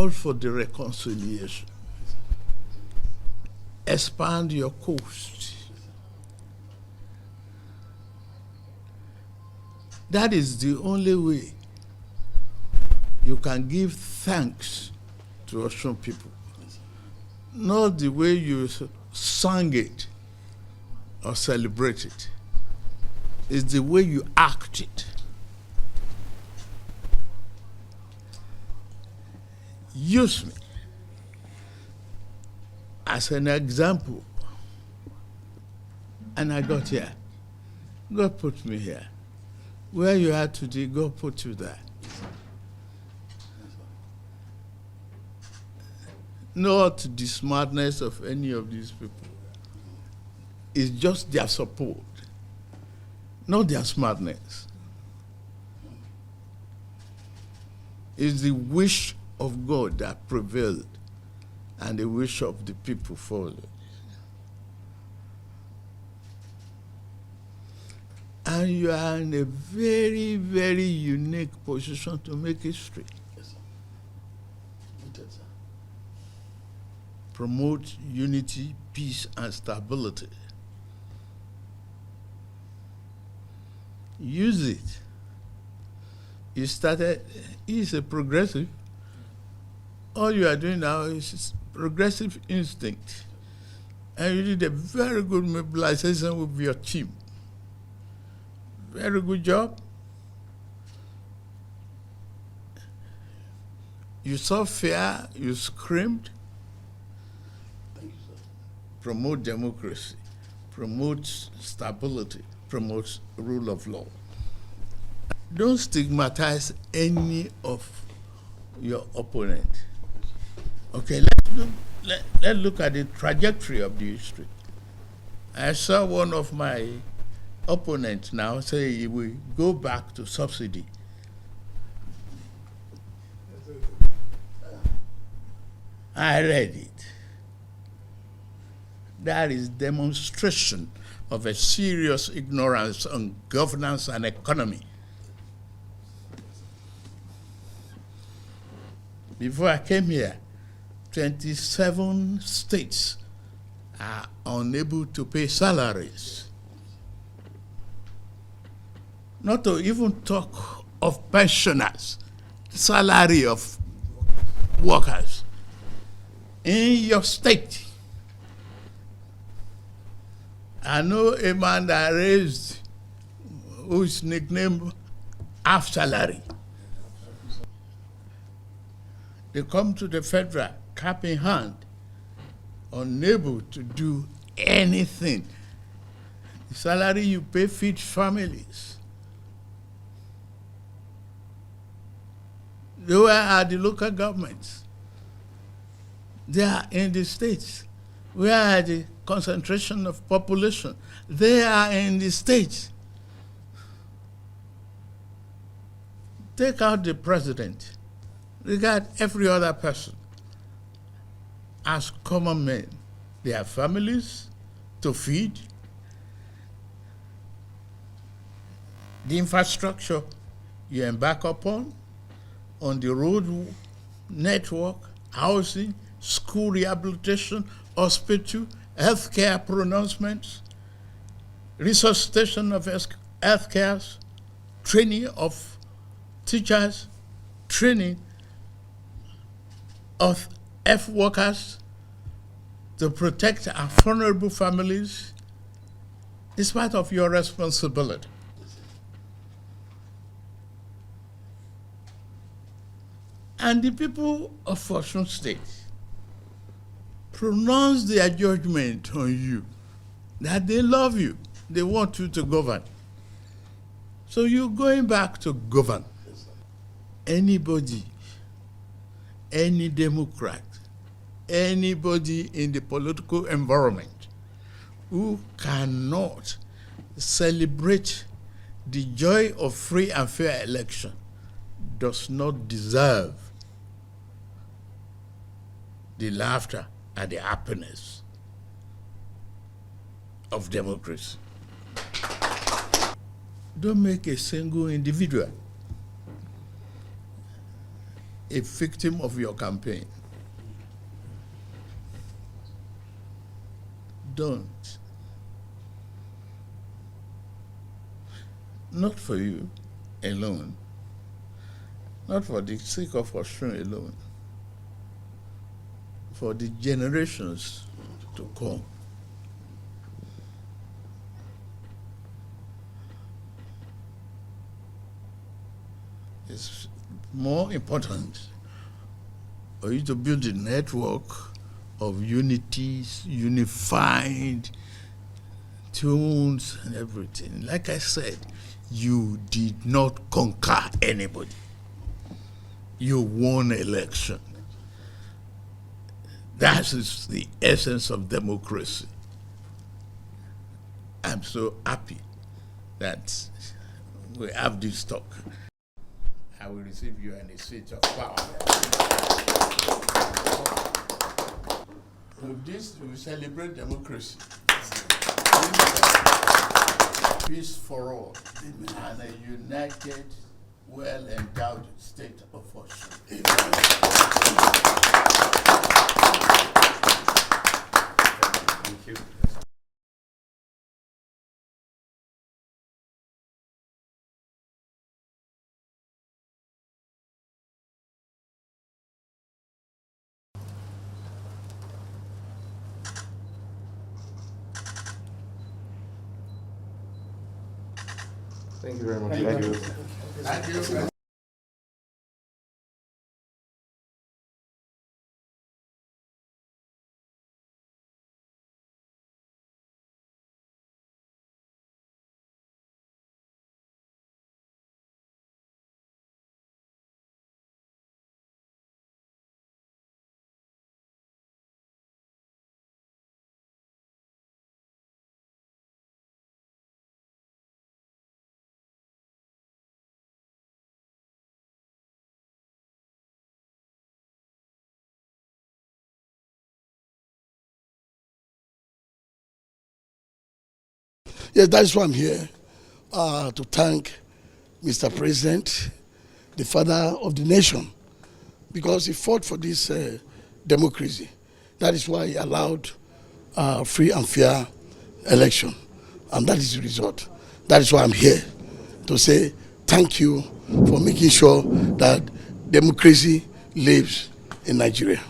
call for the reconciliation. Expand your coast. That is the only way you can give thanks to Osun people. Not the way you sang it or celebrate it. It's the way you act it. Use me as an example. And I got here. God put me here. Where you are today, God put you there. Not the smartness of any of these people. It's just their support, not their smartness. It's the wish of God that prevailed, and the wish of the people followed. And you are in a very, very unique position to make history. Yes, sir. Noted, sir. Promote unity, peace, and stability. Use it. You started, he's a progressive. All you are doing now is progressive instinct. And you did a very good mobilization with your team. Very good job. You saw fear, you screamed. Thank you, sir. Promote democracy, promote stability, promote rule of law. Don't stigmatize any of your opponent. Okay, let's look at the trajectory of the history. I saw one of my opponents now say he will go back to subsidy. I read it. That is demonstration of a serious ignorance on governance and economy. Before I came here, 27 states are unable to pay salaries. Not to even talk of pensioners, salary of workers. In your state, I know a man that raised, who is nicknamed half salary. They come to the federal, cap in hand, unable to do anything. The salary you pay feeds families. Where are the local governments? They are in the states. Where are the concentration of population? They are in the states. Take out the president. Regard every other person as common men. They have families to feed. The infrastructure you embark upon, on the road network, housing, school rehabilitation, hospital, healthcare pronouncements, resuscitation of healthcare, training of teachers, training of health workers to protect our vulnerable families is part of your responsibility. And the people of Osun State pronounce their judgment on you, that they love you, they want you to govern. So you're going back to govern. Anybody, any Democrat, anybody in the political environment who cannot celebrate the joy of free and fair election does not deserve the laughter and the happiness of democracy. Don't make a single individual a victim of your campaign. Don't. Not for you alone, not for the sake of Osun alone, for the generations to come. It's more important for you to build a network of unities, unified tunes and everything. Like I said, you did not conquer anybody. You won election. That is the essence of democracy. I'm so happy that we have this talk. I will receive you in a seat of power. With this, we celebrate democracy. Peace for all. Amen. And a united, well-endowed state of Osun. Thank you. Thank you very much. Thank you. Thank you. Yes, that's why I'm here to thank Mr. President, the father of the nation, because he fought for this democracy. That is why he allowed free and fair election, and that is the result. That is why I'm here to say thank you for making sure that democracy lives in Nigeria.